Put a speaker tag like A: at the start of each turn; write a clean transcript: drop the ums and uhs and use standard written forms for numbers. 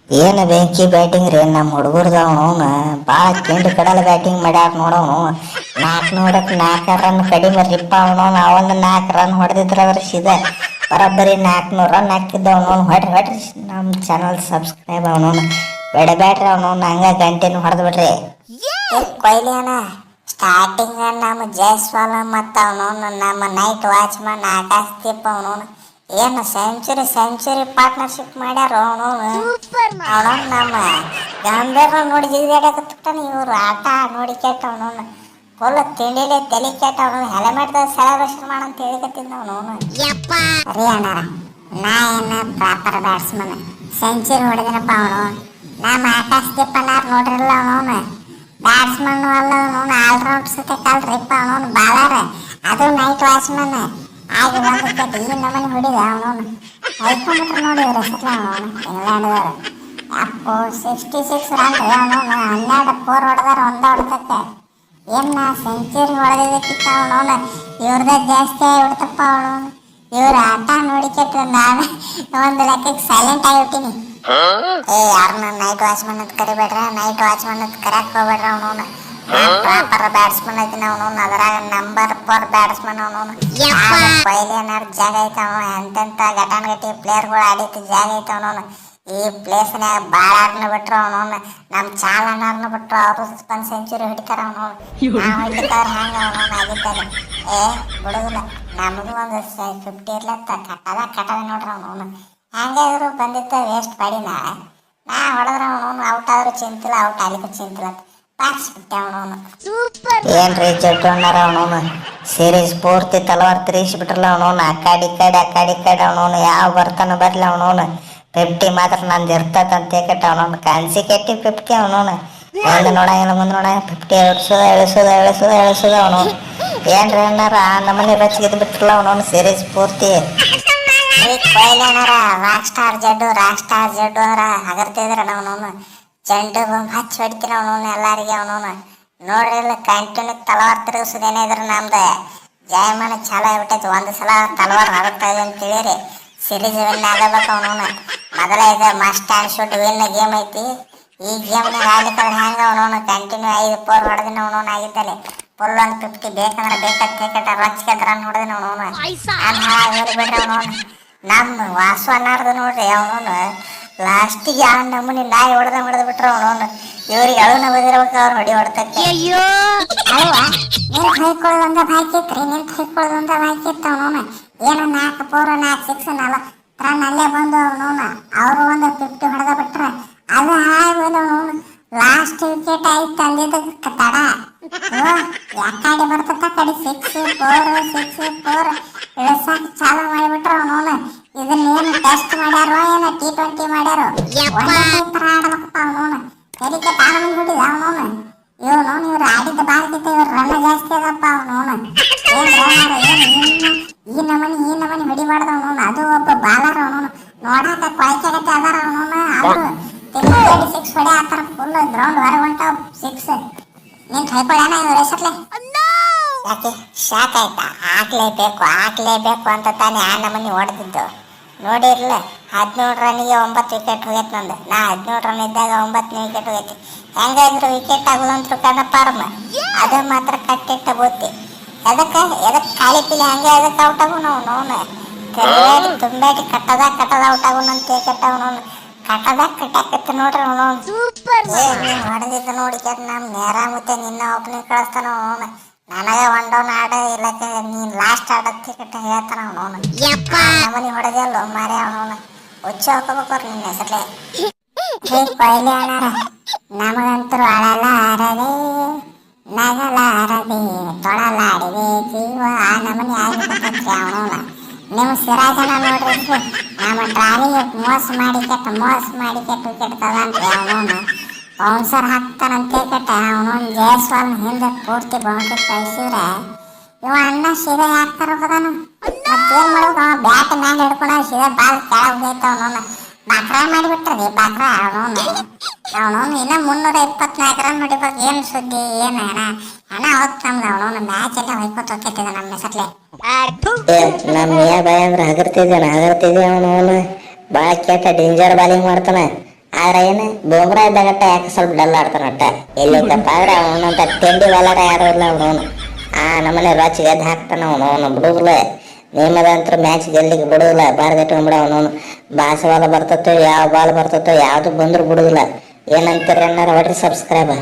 A: ಏನು ಬೆಂಕಿ ಬ್ಯಾಟಿಂಗ್ ರೀ ನಮ್ಮ ಹುಡುಗರ್ದವನು ಭಾಳ ಕೆಂಡು ಕಡಲ ಬ್ಯಾಟಿಂಗ್ ಮಾಡ್ಯಾರ ನೋಡವನು. 4 ನೋಡಕ್ಕೆ 4 ರನ್ ಕಡಿಮೆ ರಿಪ್ಪ ಅವನು. ಅವೊಂದು 4 ರನ್ ಹೊಡೆದಿದ್ರ ಅವ್ರ ಸೀದಾ ಬರೋಬ್ಬರಿ 400 ರನ್ ಹಾಕಿದ್ದವನು. ಹೊಡ್ರಿ ನಮ್ಮ ಚಾನಲ್ ಸಬ್ಸ್ಕ್ರೈಬ್ ಅವನು ಬೇಡ್ರಿ ಅವನು ಹಂಗ ಗಂಟೆನೂ ಹೊಡೆದು ಬಿಡ್ರಿ.
B: ಕೊಹ್ಲಿ ಅಣ್ಣ ಸ್ಟಾರ್ಟಿಂಗ್ ನಮ್ಮ ಜೈಸ್ವಾಲ್ ಮತ್ತು ಅವನು ನಮ್ಮ ನೈಟ್ ವಾಚ್ಮನ್ ಆಕಾಶದೀಪ್ ಅವನು ಏನು ಸೆಂಚುರಿ ಪಾರ್ಟ್ನರ್ಶಿಪ್ ಮಾಡ್ಯಾರ. ಅವನು ನಮ್ಮ ಗಂಭೀರ ನೋಡಿ ಜಿಗಿದಾಡಕತ್ತಾನ. ಇವರು ಆಟ ನೋಡಿ ಕೆಟ್ಟ ಅವನು ಫುಲ್ ತಿಂಡಿಲೆ ತಲೆ ಕೆಟ್ಟ ಅವನು ಹೆಲ್ಮೆಟ್ದಾಗ ಸೆಲೆಬ್ರೇಷನ್ ಮಾಡಂತ ಹೇಳಿಕತ್ತಿದ್ದ ಅವನು. ರೀ ಅಣ್ಣ ನಾ ಏನು ಪ್ರಾಪರ್ ಬ್ಯಾಟ್ಸ್ಮನ್ ಸೆಂಚುರಿ ಹೊಡೆದನಪ್ಪ ಅವನು. ನಮ್ಮ ಆಕಾಶದೀಪ್ ಅನ್ನಾರು ನೋಡ್ರಿಲ್ಲ ಅವನು ಬ್ಯಾಟ್ಸ್ಮನ್ ಅಲ್ಲ ಅವನು ಆಲ್ರೌಂಡ್ ಸತೆ ಕಲ್ರಿಪ್ಪ ಅವನು ಬಾಲರ್ ಅದು ನೈಟ್ ವಾಚ್ಮನ್ ಆಗಿ ಒಂದು ವಿಕೆಟ್ ಈ ನಮನಿ ಹೊಡಿದ ಅವನು ಹೈಕೊಂಡ್ಬಿಟ್ರೆ ನೋಡಿ ಇವ್ರ ಹೆಸರು ಅವನು ಇಂಗ್ಲೆಂಡ್ದವ್ರು. ಅಪ್ಪು 66 ರನ್ ರೀ ಅವನು 12 4 ಹೊಡೆದಾರ ಒಂದ ಹೊಡೆದಕ್ಕೆ. ಏನು ಸೆಂಚುರಿ ಹೊಡೆದಿದ್ದಕ್ಕಿತ್ತ ಅವನು ಇವ್ರದ್ದೇ ಜಾಸ್ತಿ ಆಗಿಬಿಡ್ತಪ್ಪ ಅವನು. ಇವ್ರ ಆಟ ನೋಡಿ ಕೆಟ್ಟು ನಾನು ಒಂದು ಲೆಕ್ಕಕ್ಕೆ ಸೈಲೆಂಟ್ ಆಗಿಬಿಟ್ಟಿನಿ. ಯಾರನ್ನ ನೈಟ್ ವಾಚ್ಮನ್ ಅಂತ ಕರಿಬೇಡ್ರ, ನೈಟ್ ವಾಚ್ಮನ್ ಅಂತ ಕರೆಯಕ್ಕೆ ಹೋಗ್ಬೇಡ್ರ. ಅವನು ಪ್ರಾಪರ್ ಬ್ಯಾಟ್ಸ್ಮನ್ ಐತಿನ ಅವನು ಅದ್ರಾಗ ನಂಬರ್ 4 ಬ್ಯಾಟ್ಸ್ಮನ್ ಅವನು. ಕೊಹ್ಲಿ ಅನ್ನೋರು ಜಾಗ ಐತ ಅವನು ಎಂತೆಂತ ಘಟಾನುಘಟಿ ಪ್ಲೇಯರ್ಗಳು ಆಡಿತ್ತು ಜಾಗ ಐತ ಅವನು. ಈ ಪ್ಲೇಸ್ನಾಗ ಬಾಳಾರ್ನ ಬಿಟ್ರು ಅವನು ನಮ್ಮ ಚಾಲ್ ಅನ್ನೋರ್ನ ಬಿಟ್ರು ಅವರು ಒಂದು ಸೆಂಚುರಿ ಹೊಡಿತಾರ ಅವನು. ನಾವು ಹೊಡಿತಾರ ಹಂಗ ಅವನು ಆಗಿದ್ದಾರೆ ಬಿಡುದಿಲ್ಲ. ನಮಗೂ ಒಂದು 50 ಇರ್ಲತ್ತ ಕಟ್ಟದ ನೋಡ್ರಿ ಅವನು ಹಂಗೆ ಇವರು ಬಂದಿತ್ತ ವೇಸ್ಟ್ ಪಡಿನ ನಾ ಹೊಡೆದ್ರ ಅವನು ಔಟ್ ಆದ್ರೂ ಚಿಂತಿಲ್ಲ ಔಟ್ ಆಗ್ಲಿಕ್ಕೂ ಚಿಂತಿಲ್ಲ ಅಂತ ಪಾರ್ಸ್ಬಿಟ್ಟೆ ಅವನು.
A: ಏನ್ರಿ ಜಡ್ಡು ಅಣ್ಣಾರ ಅವನು ಸೀರೀಸ್ ಪೂರ್ತಿ ತಲವಾರ್ ತಿರುಗಿಸ್ಬಿಟ್ರಲ್ಲ ಅವನು. ಆ ಕಡೆ ಅವನು ಯಾವ ಬರ್ತಾನ ಬರ್ಲಿ ಅವನು 50 ಮಾತ್ರ ನಂದು ಇರ್ತದಂತ ಕೆಟ್ಟ ಅವನು ಕನ್ಸಿ ಕೆಟ್ಟಿ 50 ಅವನು ಮುಂದೆ ನೋಡಂಗಿಲ್ಲ ಮುಂದೆ ನೋಡ 50 ಎಳಿಸೋದ ಅವನು. ಏನ್ರಿ ಅಣ್ಣಾರ ಆ ನಮ್ಮನೆ ರಚಿಗೆ ಬಿಟ್ರಲ್ಲ ಅವನು ಸೀರೀಸ್ ಪೂರ್ತಿ.
B: ಕೊಹ್ಲಿ ಅಣ್ಣಾರ ರಾಕ್ ಸ್ಟಾರ್ ಜಡ್ಡು ಅಂದ್ರ ಹಗರ್ತಿದ್ರ ಅವನು ಚೆಂಡು ಬೊಂಬ್ ಹಚ್ಚಿ ಹೊಡಿತೀರ ಅವನು ಎಲ್ಲಾರಿಗೆ ಅವನು ನೋಡ್ರಿ ಇಲ್ಲ ಕಂಟಿನ್ಯೂ ತಲವಾರ್ ತಿರುಗಿಸೋದೇನೇ ಇದ್ರ ನಮ್ದು ಜಯಮಾನ ಚಾಲ ಆಗ್ಬಿಟ್ಟೈತಿ. ಒಂದು ಸಲ ತಲವಾರ್ ಹೊರಗ್ತಾ ಇದೆ ಅಂತ ತಿಳಿರಿ ಸಿರೀಸ್ ವಿನ್ ಆಗಬೇಕು ಅವನು. ಮೊದಲ ಇದು must and shoot win game ಐತಿ. ಈ ಗೇಮ್ನಾಗ ಆಗ್ಲಿಕ್ಕಂದ್ರೆ ಹೆಂಗೆ ಅವನು ಕಂಟಿನ್ಯೂ 5 4 ಹೊಡೆದಿನ ಅವನು ಆಗಿದ್ದಾನೆ ಫುಲ್ ಒಂದು 50 ಬೇಕಂದ್ರೆ ಬೇಕಂತ ರೊಚ್ಚಿಗೆ ರನ್ ಹೊಡೆದಿನ ಅವನು ಬಿಡ್ರಿ ಅವನು. ನಮ್ಮ ವಾಸು ಅನ್ನಾರ್ದು ನೋಡ್ರಿ ಅವನು ಲಾಸ್ಟಿಗೆ ಆ ನಮ್ಮನಿ ನಾಯಿ ಹೊಡೆದು ಬಿಟ್ರು ಅವನು. ಇವ್ರಿಗೆ ಅಳುನ ಬದಿರ್ಬೇಕು ಅವ್ರು ಹೊಡಿ ಹೊಡ್ತಕ್ಕೆ ಅಲ್ವಾ. ನಿಂತು ಹೈಕೊಳ್ಳೋದಂದ ಬಾಯ್ಕಿತ್ರಿ ಬಾಯ್ಕಿತ್ತು ಅವನು ಏನೋ 4 4 4 6 4 ರನ್ ಅಲ್ಲೇ ಬಂದು ಅವನು ಅವರು ಒಂದು 50 ಹೊಡೆದ ಬಿಟ್ರೆ ಅದು ಹಾಯ್ ಬಂದು ಅವನು ಲಾಸ್ಟ್ ವಿಕೆಟ್ ಆಯ್ತು ಅಂದಿದ್ದಕ್ಕೆ ತಡ ಯಾಕಾಡಿ ಬರ್ತದ ಕಡೆ 6 4 ಇಳಿಸಕ್ಕೆ ಚಾಲು ಮಾಡಿಬಿಟ್ರು ಅವನು. ಇದನ್ನೇನು ಟೆಸ್ಟ್ ಮಾಡ್ಯಾರೋ ಏನೋ T20 ಮಾಡ್ಯಾರೋ ಥರ ಆಡ್ಬೇಕಪ್ಪ ಅವನು ತೆರಿಗೆ ತಾಳ್ಮಂದು ಬಿಟ್ಟಿದ ಅವನು. ಇವ್ರು ಆಡಿದ್ದ ಬಾಲ್ಗಿಂತ ಇವ್ರು ರನ್ನ ಜಾಸ್ತಿ ಅದಪ್ಪ ಅವನು. ಈ ನಮನಿ ಹೊಡಿಬಾರ್ದು ಅವನು. ಅದು ಒಬ್ಬ ಬಾಲರ್ ಅವನು ನೋಡಾಕ ಕೊಳಕೆಗತ್ತೆ ಅದಾರ ಅವನು. ಅವರು ತಿರುಗಿ 6 ಹೊಡೆ ಆತರ ಫುಲ್ ಗ್ರೌಂಡ್ ಹೊರ ಹೊಂಟಾವ್ 6 ನಿಂತು ಹೈಕೊಳ್ಳೋಣ ಇವ್ರ ಹೆಸರ್ಲೆ ಯಾಕೆ ಶಾಕ್ ಆಯ್ತಾ. ಹಾಕ್ಲೇಬೇಕು ಅಂತ ತಾನೇ ಆ ನಮನಿ ಹೊಡೆದಿದ್ದು ನೋಡಿರ್ಲ. 17 ರನ್ನಿಗೆ 9 ವಿಕೆಟ್ ಹೋಗೈತೆ ನಂದು. ನಾ 17 ರನ್ ಇದ್ದಾಗ 9ನೇ ವಿಕೆಟ್ ಹೋಗೈತಿ. ಹೆಂಗಾದ್ರು ವಿಕೆಟ್ ಆಗೋದಂತೂ ಕಣಪಾರಮ್ಮ ಅದು ಮಾತ್ರ ಕಟ್ಟಿಟ್ಟ ಬೂತಿ. ಎದಕ್ಕೆ ಖಾಲಿ ಪಿಲಿ ಹಂಗೆ ಅದಕ್ಕೆ ಔಟ್ ಆಗೋಣ ಅವನು ತುಂಬಾಟಿ ಕಟ್ಟದ ಔಟ್ ಆಗೋಣ ಅಂತ ಕಟ್ಟವನು ಕಟ್ಟಾಕತ್ತು ನೋಡ್ರಿ ಅವನು ಹೊಡೆದಿದ್ದ ನೋಡಿ ನಮ್ಮ ನೇರ ಮತ್ತೆ ನಿನ್ನ ಓಪನಿಂಗ್ ಕಳಿಸ್ತಾನ ಅವನು. ನನಗ ಒಂಡೋನ್ ಆಡ ಇಲ್ಲಕ್ಕೆ ನೀನ್ ಲಾಸ್ಟ್ ಆಡತ್ತೆ ಕಟ್ಟ ಹೇಳ್ತಾನ ಅವನು. ನಮ್ಮನಿ ಹೊಡೆದಲ್ಲ ಮಾರೇ ಅವನು ಹುಚ್ಚ ಹಾಕೋಬೇಕು ನಿನ್ನ ಹೆಸರೇ. ಕೊಹ್ಲಿ ಅಣ್ಣಾರ ನಮಗಂತೂ ಅಳಲಾರದೆ ನಗಲಾರದೆ ತೊಳಲಾಡಿದೆ ಜೀವ ಆ ನಮನಿ ಆಗಿಬಿಟ್ಟೈತ್ರಿ ಅವನು. ನೀವು ಸಿರಾಜನ ನೋಡ್ರಿ ನಮ್ಮ ಟ್ರಾಲಿಗೆ ಮೋಸ ಮಾಡಿ ಕೆಟ್ಟ ವಿಕೆಟ್ ತಗಂತ್ರಿ ಅವನು ಬೌನ್ಸರ್ ಹಾಕ್ತಾನಂತೆ ಕೆಟ್ಟ ಅವನೊಂದು ಜಯಸ್ವಾಲ್ ಹಿಂದೆ ಪೂರ್ತಿ ಬೌನ್ಸರ್ ಕಳಿಸಿದ್ರೆ ಇವ ಅಣ್ಣ ಸೀದಾ ಹಾಕ್ತಾರ ಹೋದಾನು. ಮತ್ತೇನ್ ಮಾಡೋದು ಅವ ಬ್ಯಾಟ್ ಮ್ಯಾಲೆ ಹಿಡ್ಕೊಂಡು ಸೀದಾ ಬಾಲ್ ಕೆಳಗೆ ಹೋಗೈತೆ ಅವನವನ್ನ ಬಾಕ್ರ ಮಾಡಿಬಿಟ್ರಿ ಬಾಕ್ರ ಅವನವನು ಇನ್ನ 324 ರನ್ ಹೊಡಿಬೇಕು. ಏನು ಸುದ್ದಿ ಏನು ಹಣ ಹೋಗ್ತ ನಮ್ದು ಅವನವನು ಮ್ಯಾಚ್ ಎಲ್ಲ ಹೊಯ್ಕೊತ ಹೋಗ್ತಿದ್ದ ನಮ್ಮ ಹೆಸರ್ಲೆ.
A: ನಮ್ಮ ಮಿಯಾ ಬಾಯ್ ಅಂದ್ರೆ ಹಗರ್ತಿದ್ದೆ ಅವನವನು ಭಾಳ ಕೆಟ್ಟ ಡೇಂಜರ್ ಬಾಲಿಂಗ್ ಮಾಡ್ತಾನೆ. ಆ ಆದ್ರೆ ಏನು ಬೊಮ್ರಾ ಇದ್ದಾಗಟ್ಟ ಯಾಕೆ ಸ್ವಲ್ಪ ಡಲ್ ಆಡ್ತಾನಟ್ಟ ಎಲ್ಲಿದ್ದಪ್ಪ ಆದ್ರೆ ಅವನಂತ ತಿಂಡಿ ವಾಲಾರ ಯಾರು ಇಲ್ಲ ಅವನು ಆ ನಮ್ಮನೆ ರೊಚ್ಚಿಗೆ ಎದ್ದು ಹಾಕ್ತಾನ ಅವನು ಬಿಡುದಿಲ್ಲ ನೇಮದಂತ್ರ ಮ್ಯಾಚ್ ಗೆಲ್ಲಿಗೆ ಬಿಡುದಿಲ್ಲ ಬಾರ್ದಿಟ್ಕೊಂಡ್ಬಿಡ ಅವನು ಬಾಸವಾಲ ಬರ್ತತೋ ಯಾವ ಬಾಲ್ ಬರ್ತತೋ ಯಾವ್ದು ಬಂದ್ರು ಬಿಡುದಿಲ್ಲ ಏನಂತೀರ ಅಣ್ಣಾರ ಹೊಡ್ರಿ ಸಬ್ಸ್ಕ್ರೈಬ್